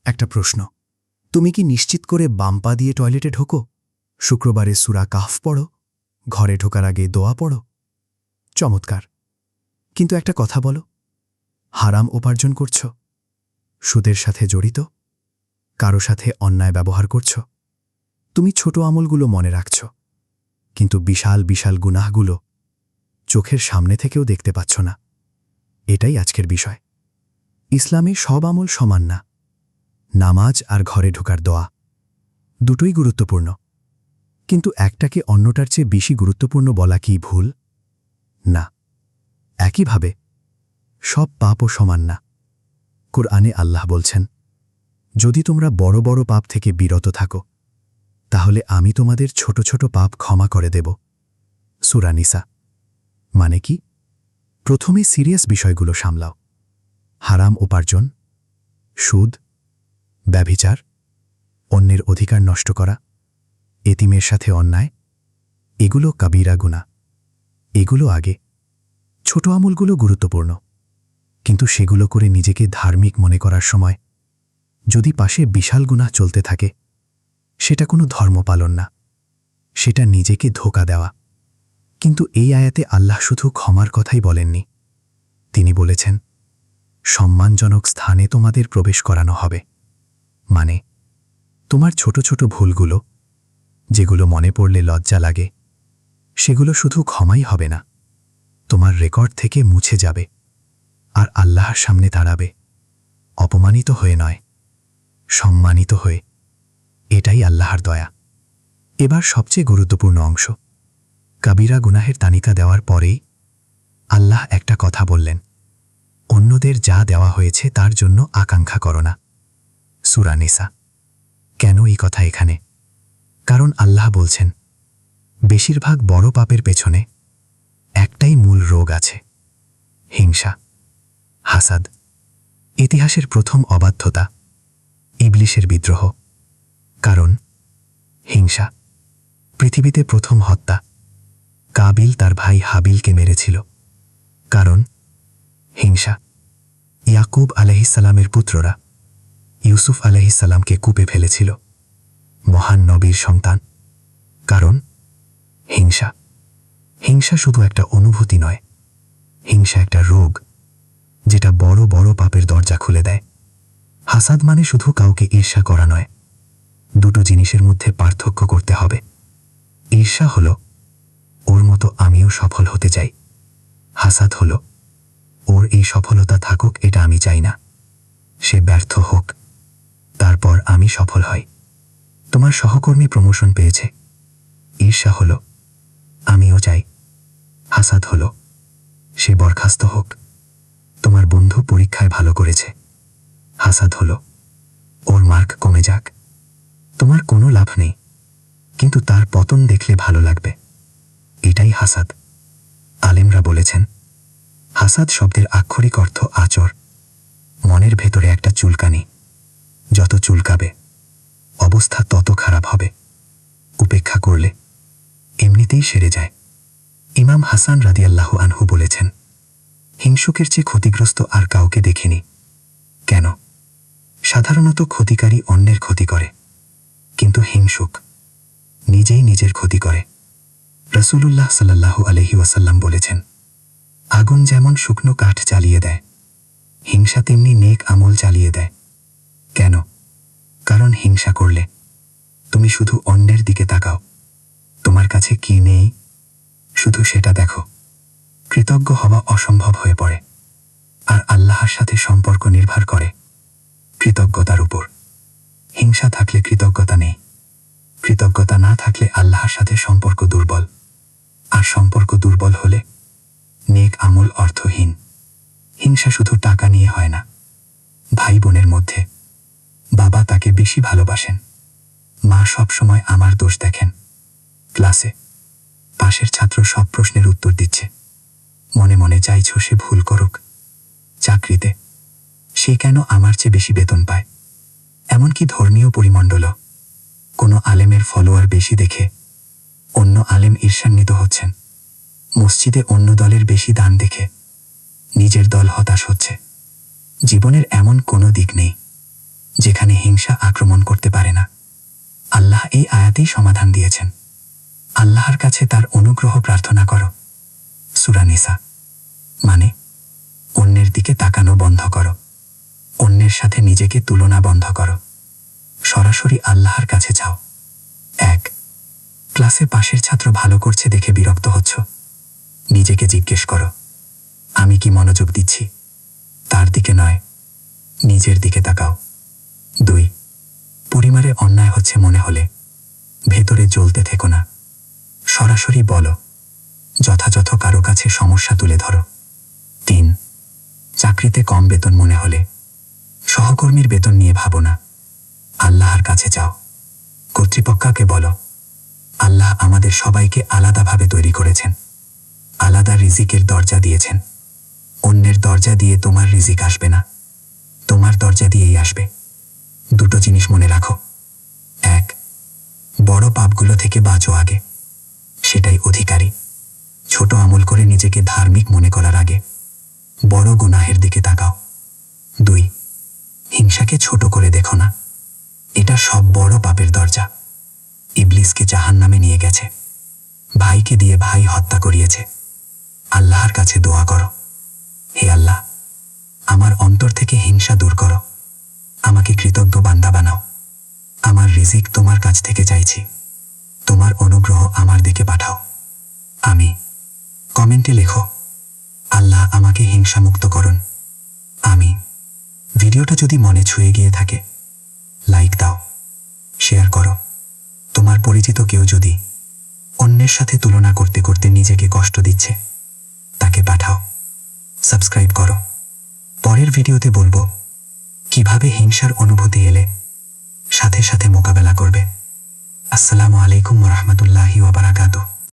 একটা প্রশ্ন, তুমি কি নিশ্চিত করে বাম পা দিয়ে টয়লেটে ঢোকো? শুক্রবারে সূরা কাহফ পড়ো? ঘরে ঢোকার আগে দোয়া পড়ো? চমৎকার। কিন্তু একটা কথা বলো, হারাম উপার্জন করছ? সুদের সাথে জড়িত? কারো সাথে অন্যায় ব্যবহার করছ? তুমি ছোট আমলগুলো মনে রাখছ, কিন্তু বিশাল বিশাল গুনাহগুলো চোখের সামনে থেকেও দেখতে পাচ্ছ না। এটাই আজকের বিষয়। ইসলামে সব আমল সমান না। নামাজ আর ঘরে ঢোকার দোয়া দুটোই গুরুত্বপূর্ণ, কিন্তু একটাকে অন্যটার চেয়ে বেশি গুরুত্বপূর্ণ বলা কি ভুল? না। একইভাবে সব পাপও সমান না। কুরআনে আল্লাহ বলছেন, যদি তোমরা বড় বড় পাপ থেকে বিরত থাকো, তাহলে আমি তোমাদের ছোট ছোট পাপ ক্ষমা করে দেব। সূরা নিসা। মানে কি? প্রথমে সিরিয়াস বিষয়গুলো সামলাও। হারাম উপার্জন, সুদ, ব্যভিচার, অন্যের অধিকার নষ্ট করা, এতিমের সাথে অন্যায়, এগুলো কাবীরা গুনাহ। এগুলো আগে। ছোট আমলগুলো গুরুত্বপূর্ণ, কিন্তু সেগুলো করে নিজেকে ধার্মিক মনে করার সময় যদি পাশে বিশাল গুনাহ চলতে থাকে, সেটা কোনো ধর্ম পালন না, সেটা নিজেকে ধোঁকা দেওয়া। কিন্তু এই আয়াতে আল্লাহ শুধু ক্ষমার কথাই বলেননি। তিনি বলেছেন, সম্মানজনক স্থানে তোমাদের প্রবেশ করানো হবে। মানে, তোমার ছোট ছোট ভুলগুলো, যেগুলো মনে পড়লে লজ্জা লাগে, সেগুলো শুধু ক্ষমাই হবে না, তোমার রেকর্ড থেকে মুছে যাবে আর আল্লাহর সামনে দাঁড়াবে, অপমানিত হয়ে নয়, সম্মানিত হয়ে। এটাই আল্লাহর দয়া। এবার সবচেয়ে গুরুত্বপূর্ণ অংশ। কাবীরা গুনাহের তালিকা দেওয়ার পরেই আল্লাহ একটা কথা বললেন, অন্যদের যা দেওয়া হয়েছে তার জন্য আকাঙ্ক্ষা করো না। সূরা নিসা। কেন এই কথা এখানে? কারণ আল্লাহ বলছেন, বেশিরভাগ বড় পাপের পেছনে একটাই মূল রোগ আছে, হিংসা, হাসাদ। ইতিহাসের প্রথম অবাধ্যতা ইবলিসের বিদ্রোহ। কারণ হিংসা। পৃথিবীতে প্রথম হত্যা কাবিল তার ভাই হাবিলকে মেরেছিল। কারণ হিংসা। ইয়াকুব আলাইহিসসালামের পুত্ররা ইউসুফ আলাইহিসসালামকে কূপে ফেলেছিল, মহান নবীর সন্তান। কারণ হিংসা। হিংসা শুধু একটা অনুভূতি নয়, হিংসা একটা রোগ, যেটা বড় বড় পাপের দরজা খুলে দেয়। হাসাদ মানে শুধু কাউকে ঈর্ষা করা নয়। দুটো জিনিসের মধ্যে পার্থক্য করতে হবে। ঈর্ষা হল ওর মতো আমিও সফল হতে চাই। হাসাদ হল ওর এই সফলতা থাকুক, এটা আমি চাই না। সে ব্যর্থ হোক, তারপর আমি সফল হই। তোমার সহকর্মী প্রমোশন পেয়েছে, ঈর্ষা হল আমিও চাই। হাসাদ হল সে বরখাস্ত হোক। তোমার বন্ধু পরীক্ষায় ভালো করেছে, হাসাদ হল ওর মার্ক কমে যাক। তোমার কোনো লাভ নেই, কিন্তু তার পতন দেখলে ভালো লাগবে। এটাই হাসাদ। আলেমরা বলেছেন, হাসাদ শব্দের আক্ষরিক অর্থ আচর। মনের ভেতরে একটা চুলকানি, যত চুলকাবে অবস্থা তত খারাপ হবে। উপেক্ষা করলে এমনিতেই সেরে যায়। ইমাম হাসান রাদিয়াল্লাহু আনহু বলেছেন, হিংসুকের চেয়ে ক্ষতিগ্রস্ত আর কাউকে দেখিনি। কেন? সাধারণত ক্ষতিকারী অন্যের ক্ষতি করে, কিন্তু হিংসুক নিজেই নিজের ক্ষতি করে। রাসূলুল্লাহ সাল্লাল্লাহু আলাইহি ওয়াসাল্লাম বলেছেন, আগুন যেমন শুকনো কাঠ জ্বালিয়ে দেয়, হিংসা তেমনি নেক আমল জ্বালিয়ে দেয়। কেন? কারণ হিংসা করলে তুমি শুধু অন্যের দিকে তাকাও, তোমার কাছে কি নেই শুধু সেটা দেখো। কৃতজ্ঞ হওয়া অসম্ভব হয়ে পড়ে, আর আল্লাহর সাথে সম্পর্ক নির্ভর করে কৃতজ্ঞতার উপর। হিংসা থাকলে কৃতজ্ঞতা নেই, কৃতজ্ঞতা না থাকলে আল্লাহর সাথে সম্পর্ক দুর্বল, আর সম্পর্ক দুর্বল হলে নেক আমল অর্থহীন। হিংসা শুধু টাকা নিয়ে হয় না। ভাই বোনের মধ্যে বাবা তাকে বেশি ভালোবাসেন, মা সব সময় আমার দোষ দেখেন। ক্লাসে পাশের ছাত্র সব প্রশ্নের উত্তর দিচ্ছে, মনে মনে চাইছো সে ভুল করুক। চাকরিতে সে কেন আমার চেয়ে বেশি বেতন পায়। এমনকি ধর্মীয় পরিমণ্ডলও কোনো আলেমের ফলোয়ার বেশি দেখে অন্য আলেম ঈর্ষান্বিত হচ্ছেন। মসজিদে অন্য দলের বেশি দান দেখে নিজের দল হতাশ হচ্ছে। জীবনের এমন কোনো দিক নেই যেখানে হিংসা আক্রমণ করতে পারে না। আল্লাহ এই আয়াতেই সমাধান দিয়েছেন। আল্লাহর কাছে তার অনুগ্রহ প্রার্থনা করো। সূরা নিসা। মানে অন্যের দিকে তাকানো বন্ধ করো, অন্যের সাথে নিজেকে তুলনা বন্ধ করো, সরাসরি আল্লাহর কাছে চাও। 1 ক্লাসে পাশের ছাত্র ভালো করছে দেখে বিরক্ত হচ্ছ, নিজেকে জিজ্ঞেস করো, আমি কি মনোযোগ দিচ্ছি? তার দিকে নয়, নিজের দিকে তাকাও। 2 পরিবারে অন্যায় হচ্ছে মনে হলে ভেতরে জ্বলতে থেকো না, সরাসরি বলো, যথাযথ কারো কাছে সমস্যা তুলে ধরো। 3 চাকরিতে কম বেতন মনে হলে সহকর্মীর বেতন নিয়ে ভাবো না, আল্লাহর কাছে চাও। কর্তৃপক্ষকে বলো, আল্লাহ আমাদের সবাইকে আলাদাভাবে তৈরি করেছেন, আলাদা রিজিকের দরজা দিয়েছেন। অন্যের দরজা দিয়ে তোমার রিজিক আসবে না, তোমার দরজা দিয়েই আসবে। 2 জিনিস মনে রাখো। 1 বড় পাপগুলো থেকে বাঁচো আগে, সেটাই অধিকারী। ছোট আমল করে নিজেকে ধার্মিক মনে করার আগে বড় গুনাহের দিকে তাকাও। 2 হিংসাকে ছোট করে দেখো না, এটা সব বড় পাপের দরজা। ইবলিসকে জাহান্নামে নিয়ে গেছে, ভাইকে দিয়ে ভাই হত্যা করিয়েছে। আল্লাহর কাছে দোয়া করো, হে আল্লাহ, আমার অন্তর থেকে হিংসা দূর করো, আমাকে কৃতজ্ঞ বান্দা বানাও। আমার রিজিক তোমার কাছ থেকে চাইছি, তোমার অনুগ্রহ আমার দিকে পাঠাও। আমি কমেন্টে লেখো, আল্লাহ আমাকে হিংসামুক্ত করুন। আমি ভিডিওটা যদি মনে ছুঁয়ে গিয়ে থাকে লাইক দাও, শেয়ার করো। তোমার পরিচিত কেউ যদি অন্যের সাথে তুলনা করতে করতে নিজেকে কষ্ট দিচ্ছে, তাকে পাঠাও। সাবস্ক্রাইব করো। পরের ভিডিওতে বলবো কিভাবে হিংসার অনুভূতি এলে সাথে সাথে মোকাবেলা করবে। আসসালামু আলাইকুম ওয়া রাহমাতুল্লাহি ওয়া বারাকাতুহু।